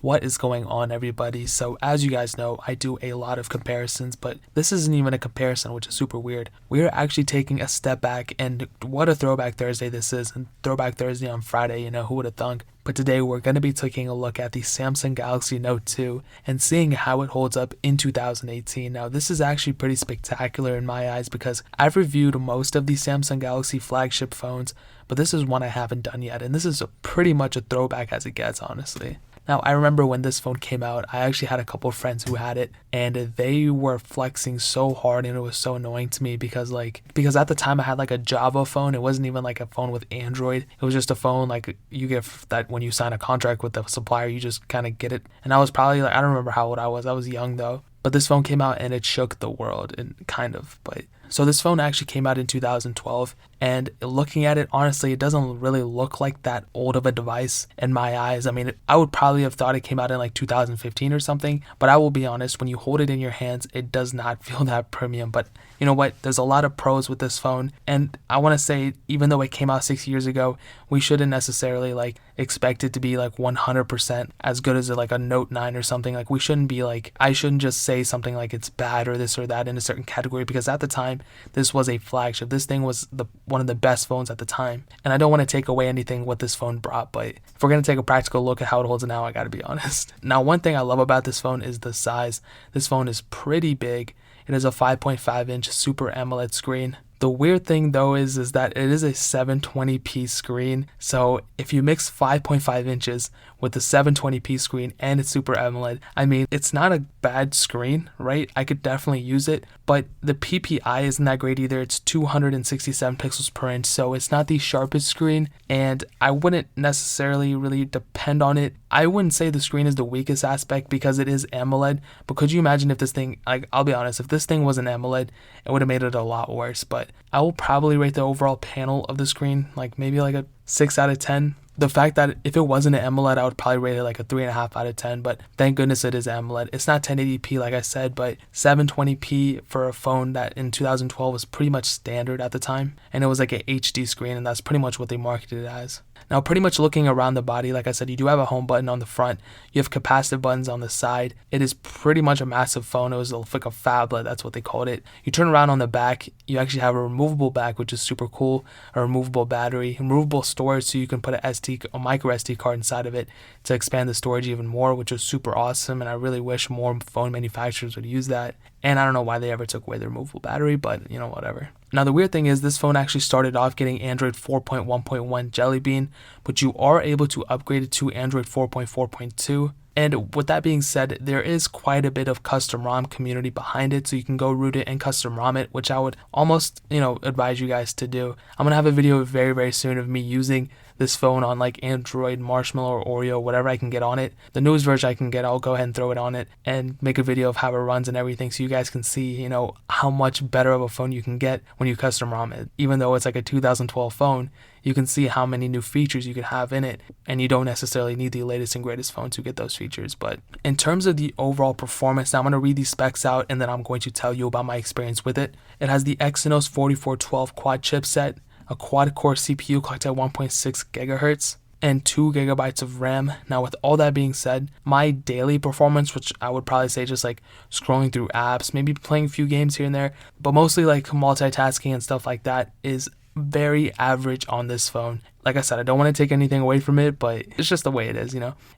What is going on, everybody? So as you guys know, I do a lot of comparisons, but this isn't even a comparison, which is super weird. We're actually taking a step back, and what a throwback Thursday this is, and throwback Thursday on Friday, who would have thunk? But today we're going to be taking a look at the Samsung Galaxy Note 2 and seeing how it holds up in 2018. Now this is actually pretty spectacular in my eyes because I've reviewed most of the Samsung Galaxy flagship phones, but this is one I haven't done yet, and this is pretty much a throwback as it gets, honestly. Now, I remember when this phone came out, I actually had a couple of friends who had it, and they were flexing so hard, and it was so annoying to me because at the time I had like a Java phone. It wasn't even like a phone with Android. It was just a phone like you get that when you sign a contract with the supplier, you just kind of get it. And I was probably like, I don't remember how old I was. I was young though. But this phone came out and it shook the world, and kind of, but so this phone actually came out in 2012, and looking at it, honestly, it doesn't really look like that old of a device in my eyes. I mean, I would probably have thought it came out in like 2015 or something, but I will be honest, when you hold it in your hands, it does not feel that premium. But you know what? There's a lot of pros with this phone, and I want to say, even though it came out 6 years ago, we shouldn't necessarily like expect it to be like 100% as good as like a Note 9 or something. Like we shouldn't be like, I shouldn't just say something like it's bad or this or that in a certain category, because at the time this was a flagship. This thing was one of the best phones at the time, and I don't want to take away anything what this phone brought, but if we're going to take a practical look at how it holds now, I gotta be honest. Now, one thing I love about this phone is the size. This phone is pretty big. It is a 5.5-inch Super AMOLED screen. The weird thing though is that it is a 720p screen, so if you mix 5.5 inches with the 720p screen and it's Super AMOLED, I mean, it's not a bad screen, right? I could definitely use it, but the PPI isn't that great either. It's 267 pixels per inch, so it's not the sharpest screen, and I wouldn't necessarily really depend on it. I wouldn't say the screen is the weakest aspect because it is AMOLED, but could you imagine if this thing, like, I'll be honest, if this thing wasn't AMOLED, it would have made it a lot worse. But I will probably rate the overall panel of the screen like maybe like a 6 out of 10. The fact that if it wasn't an AMOLED, I would probably rate it like a 3.5 out of 10, but thank goodness it is AMOLED. It's not 1080p like I said, but 720p for a phone that in 2012 was pretty much standard at the time, and it was like an HD screen, and that's pretty much what they marketed it as. Now, pretty much looking around the body, like I said, you do have a home button on the front. You have capacitive buttons on the side. It is pretty much a massive phone. It was like a phablet, that's what they called it. You turn around on the back, you actually have a removable back, which is super cool, a removable battery, removable storage, so you can put a micro SD card inside of it to expand the storage even more, which was super awesome, and I really wish more phone manufacturers would use that. And I don't know why they ever took away the removable battery, but whatever. Now, the weird thing is this phone actually started off getting Android 4.1.1 Jelly Bean, but you are able to upgrade it to Android 4.4.2. And with that being said, there is quite a bit of custom ROM community behind it, so you can go root it and custom ROM it, which I would almost, advise you guys to do. I'm going to have a video very, very soon of me using this phone on like Android, Marshmallow, or Oreo, whatever I can get on it. The newest version I can get, I'll go ahead and throw it on it and make a video of how it runs and everything, so you guys can see, how much better of a phone you can get when you custom ROM it. Even though it's like a 2012 phone, you can see how many new features you could have in it, and you don't necessarily need the latest and greatest phone to get those features. But in terms of the overall performance, now I'm going to read these specs out, and then I'm going to tell you about my experience with it. It has the Exynos 4412 quad chipset, a quad-core CPU clocked at 1.6 gigahertz, and 2 gigabytes of RAM. Now, with all that being said, my daily performance, which I would probably say just like scrolling through apps, maybe playing a few games here and there, but mostly like multitasking and stuff like that, is very average on this phone. Like I said, I don't want to take anything away from it, but it's just the way it is,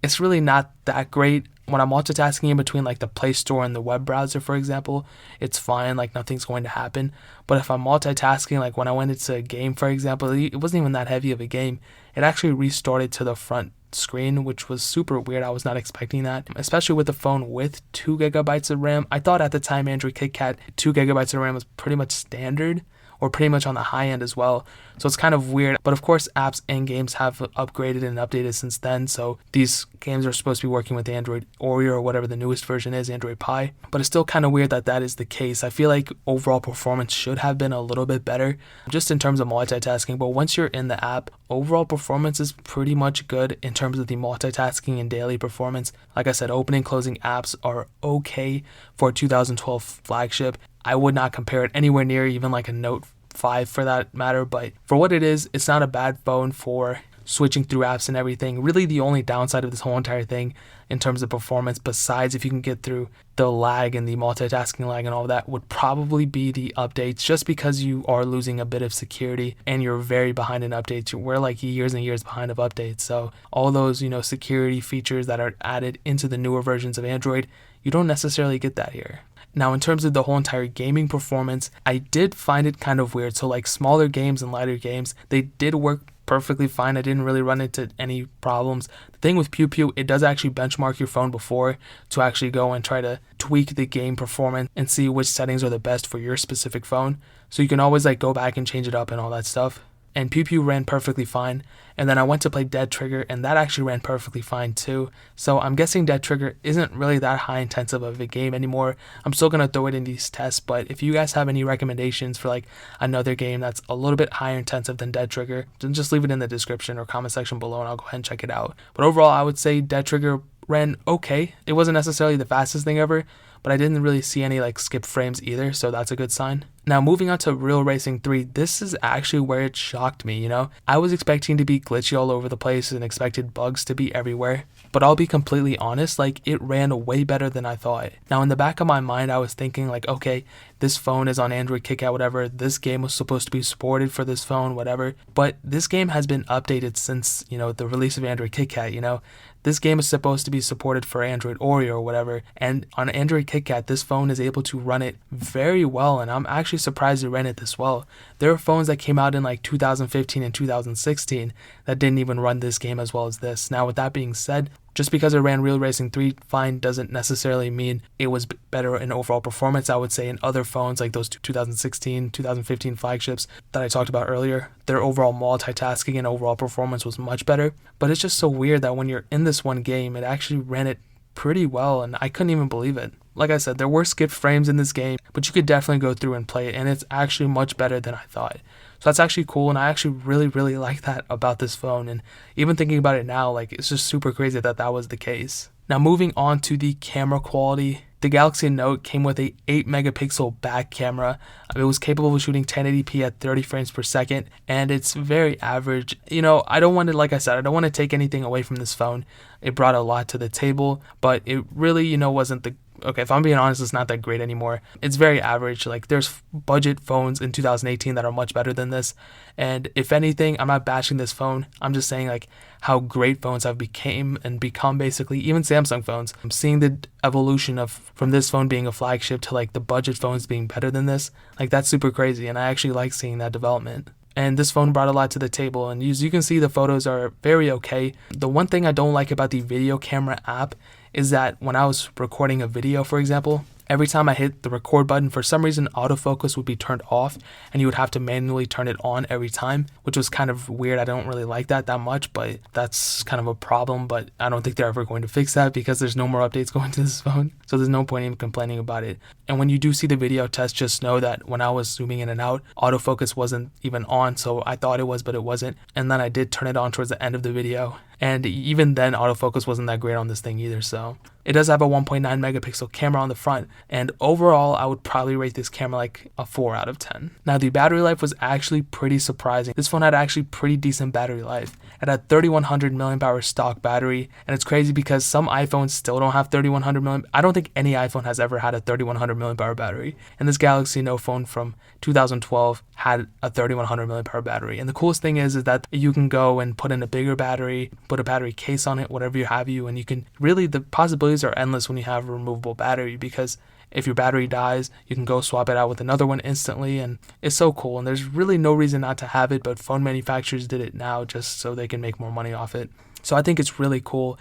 It's really not that great. When I'm multitasking in between like the Play Store and the web browser, for example, it's fine, like nothing's going to happen. But if I'm multitasking, like when I went into a game, for example, it wasn't even that heavy of a game. It actually restarted to the front screen, which was super weird. I was not expecting that, especially with the phone with 2 gigabytes of RAM. I thought at the time Android KitKat 2 gigabytes of RAM was pretty much standard, or pretty much on the high end as well. So it's kind of weird. But of course, apps and games have upgraded and updated since then. So these games are supposed to be working with Android Oreo or whatever the newest version is, Android Pie. But it's still kind of weird that that is the case. I feel like overall performance should have been a little bit better just in terms of multitasking. But once you're in the app, overall performance is pretty much good in terms of the multitasking and daily performance. Like I said, opening and closing apps are okay for a 2012 flagship. I would not compare it anywhere near even like a Note 5 for that matter, but for what it is, it's not a bad phone for switching through apps and everything. Really the only downside of this whole entire thing in terms of performance, besides if you can get through the lag and the multitasking lag and all that, would probably be the updates, just because you are losing a bit of security and you're very behind in updates. We're like years and years behind of updates. So all those, security features that are added into the newer versions of Android, you don't necessarily get that here. Now, in terms of the whole entire gaming performance, I did find it kind of weird. So like smaller games and lighter games, they did work perfectly fine. I didn't really run into any problems. The thing with Pew Pew, it does actually benchmark your phone before to actually go and try to tweak the game performance and see which settings are the best for your specific phone. So you can always like go back and change it up and all that stuff. And Pew Pew ran perfectly fine. And then I went to play Dead Trigger, and that actually ran perfectly fine too. So I'm guessing Dead Trigger isn't really that high intensive of a game anymore. I'm still going to throw it in these tests, but if you guys have any recommendations for like another game that's a little bit higher intensive than Dead Trigger, then just leave it in the description or comment section below and I'll go ahead and check it out. But overall, I would say Dead Trigger ran okay. It wasn't necessarily the fastest thing ever, but I didn't really see any like skip frames either, so that's a good sign. Now moving on to Real Racing 3, this is actually where it shocked me, I was expecting to be glitchy all over the place and expected bugs to be everywhere, but I'll be completely honest, like it ran way better than I thought. Now in the back of my mind I was thinking like, okay, this phone is on Android KitKat, whatever, this game was supposed to be supported for this phone, whatever, but this game has been updated since, the release of Android KitKat, This game is supposed to be supported for Android Oreo or whatever, and on Android KitKat, this phone is able to run it very well, and I'm actually surprised it ran it this well. There are phones that came out in like 2015 and 2016 that didn't even run this game as well as this. Now with that being said, just because it ran Real Racing 3 fine doesn't necessarily mean it was better in overall performance. I would say in other phones like those 2016, 2015 flagships that I talked about earlier, their overall multitasking and overall performance was much better. But it's just so weird that when you're in this one game, it actually ran it pretty well, and I couldn't even believe it. Like I said, there were skipped frames in this game, but you could definitely go through and play it, and it's actually much better than I thought. So that's actually cool, and I actually really like that about this phone, and even thinking about it now, like it's just super crazy that that was the case. Now moving on to the camera quality, the Galaxy Note came with a 8 megapixel back camera. It was capable of shooting 1080p at 30 frames per second, and it's very average. I don't want to, like I said, I don't want to take anything away from this phone. It brought a lot to the table, but it really, wasn't the okay, if I'm being honest, it's not that great anymore. It's very average. Like there's budget phones in 2018 that are much better than this. And if anything, I'm not bashing this phone. I'm just saying like how great phones have become basically, even Samsung phones. I'm seeing the evolution from this phone being a flagship to like the budget phones being better than this. Like that's super crazy, and I actually like seeing that development. And this phone brought a lot to the table, and as you can see, the photos are very okay. The one thing I don't like about the video camera app is that when I was recording a video, for example, every time I hit the record button, for some reason autofocus would be turned off and you would have to manually turn it on every time, which was kind of weird. I don't really like that much, but that's kind of a problem. But I don't think they're ever going to fix that because there's no more updates going to this phone, so there's no point in complaining about it. And when you do see the video test, just know that when I was zooming in and out, autofocus wasn't even on, so I thought it was, but it wasn't. And then I did turn it on towards the end of the video, and even then autofocus wasn't that great on this thing either. So it does have a 1.9 megapixel camera on the front, and overall I would probably rate this camera like a 4 out of 10. Now the battery life was actually pretty surprising. This phone had actually pretty decent battery life. It had 3100 mAh stock battery, and it's crazy because some iPhones still don't have 3100 mAh. I don't think any iPhone has ever had a 3100 mAh battery, and this Galaxy Note phone from 2012 had a 3100 mAh battery. And the coolest thing is that you can go and put in a bigger battery, put a battery case on it, whatever you have, and you can really, the possibilities are endless when you have a removable battery, because if your battery dies, you can go swap it out with another one instantly, and it's so cool. And there's really no reason not to have it, but phone manufacturers did it now just so they can make more money off it. So I think it's really cool.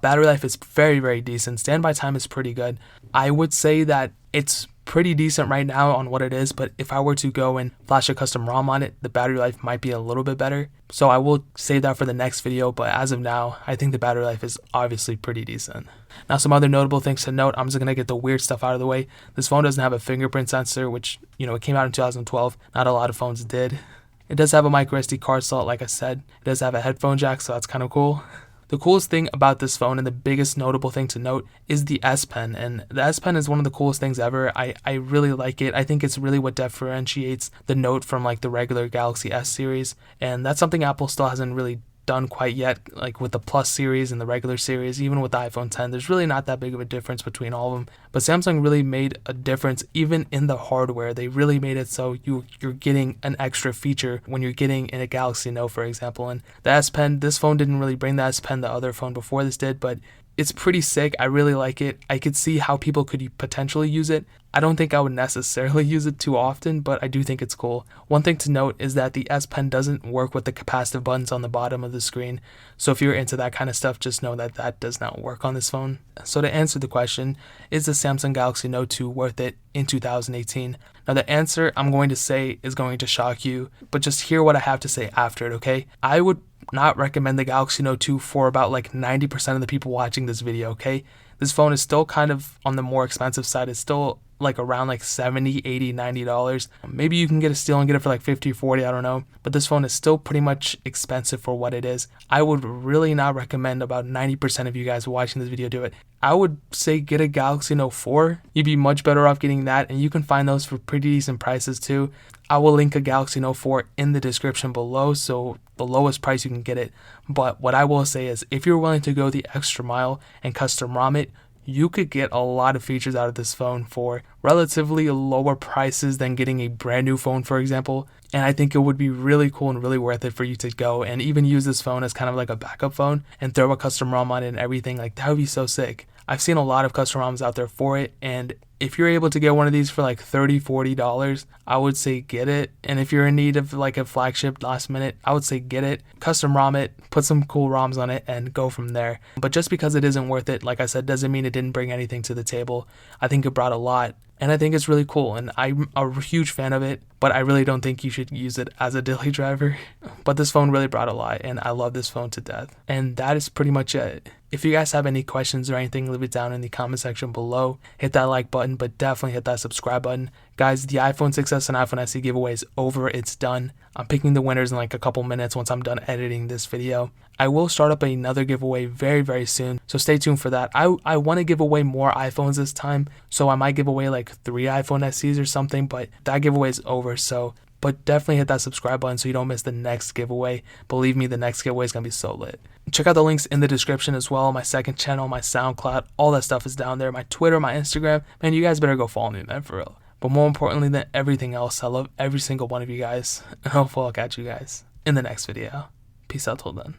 Battery life is very decent. Standby time is pretty good. I would say that it's pretty decent right now on what it is, but if I were to go and flash a custom ROM on it, the battery life might be a little bit better. So I will save that for the next video, but as of now, I think the battery life is obviously pretty decent. Now some other notable things to note, I'm just going to get the weird stuff out of the way. This phone doesn't have a fingerprint sensor, which, it came out in 2012. Not a lot of phones did. It does have a micro SD card slot, like I said. It does have a headphone jack, so that's kind of cool. The coolest thing about this phone, and the biggest notable thing to note, is the S Pen. And the S Pen is one of the coolest things ever. I really like it. I think it's really what differentiates the Note from like the regular Galaxy S series. And that's something Apple still hasn't really done quite yet, like with the Plus series and the regular series. Even with the iPhone 10, there's really not that big of a difference between all of them. But Samsung really made a difference even in the hardware. They really made it so you're getting an extra feature when you're getting in a Galaxy Note, for example. And the S Pen, this phone didn't really bring the S Pen, the other phone before this did, but it's pretty sick. I really like it. I could see how people could potentially use it. I don't think I would necessarily use it too often, but I do think it's cool. One thing to note is that the S Pen doesn't work with the capacitive buttons on the bottom of the screen. So if you're into that kind of stuff, just know that that does not work on this phone. So to answer the question, is the Samsung Galaxy Note 2 worth it in 2018? Now the answer I'm going to say is going to shock you, but just hear what I have to say after it, okay? I would not recommend the Galaxy Note 2 for about like 90% of the people watching this video, okay? This phone is still kind of on the more expensive side. It's still like around like $70, $80, $90. Maybe you can get a steal and get it for like 50 or 40, I don't know. But this phone is still pretty much expensive for what it is. I would really not recommend about 90% of you guys watching this video do it. I would say get a Galaxy Note 4. You'd be much better off getting that, and you can find those for pretty decent prices too. I will link a Galaxy Note 4 in the description below, so the lowest price you can get it. But what I will say is if you're willing to go the extra mile and custom ROM it, you could get a lot of features out of this phone for relatively lower prices than getting a brand new phone, for example. And I think it would be really cool and really worth it for you to go and even use this phone as kind of like a backup phone and throw a custom ROM on it and everything. Like, that would be so sick. I've seen a lot of custom ROMs out there for it, and if you're able to get one of these for like $30, $40, I would say get it. And if you're in need of like a flagship last minute, I would say get it, custom ROM it, put some cool ROMs on it, and go from there. But just because it isn't worth it, like I said, doesn't mean it didn't bring anything to the table. I think it brought a lot. And I think it's really cool, and I'm a huge fan of it, but I really don't think you should use it as a daily driver. But this phone really brought a lot, and I love this phone to death. And that is pretty much it. If you guys have any questions or anything, leave it down in the comment section below. Hit that like button, but definitely hit that subscribe button. Guys, the iPhone 6s and iPhone SE giveaway is over. It's done. I'm picking the winners in like a couple minutes once I'm done editing this video. I will start up another giveaway very, very soon, so stay tuned for that. I want to give away more iPhones this time, so I might give away like 3 iPhone SEs or something, but that giveaway is over, so but definitely hit that subscribe button so you don't miss the next giveaway. Believe me, the next giveaway is going to be so lit. Check out the links in the description as well. My second channel, my SoundCloud, all that stuff is down there. My Twitter, my Instagram. Man, you guys better go follow me, man, for real. But more importantly than everything else, I love every single one of you guys. And hopefully I'll catch you guys in the next video. Peace out till then.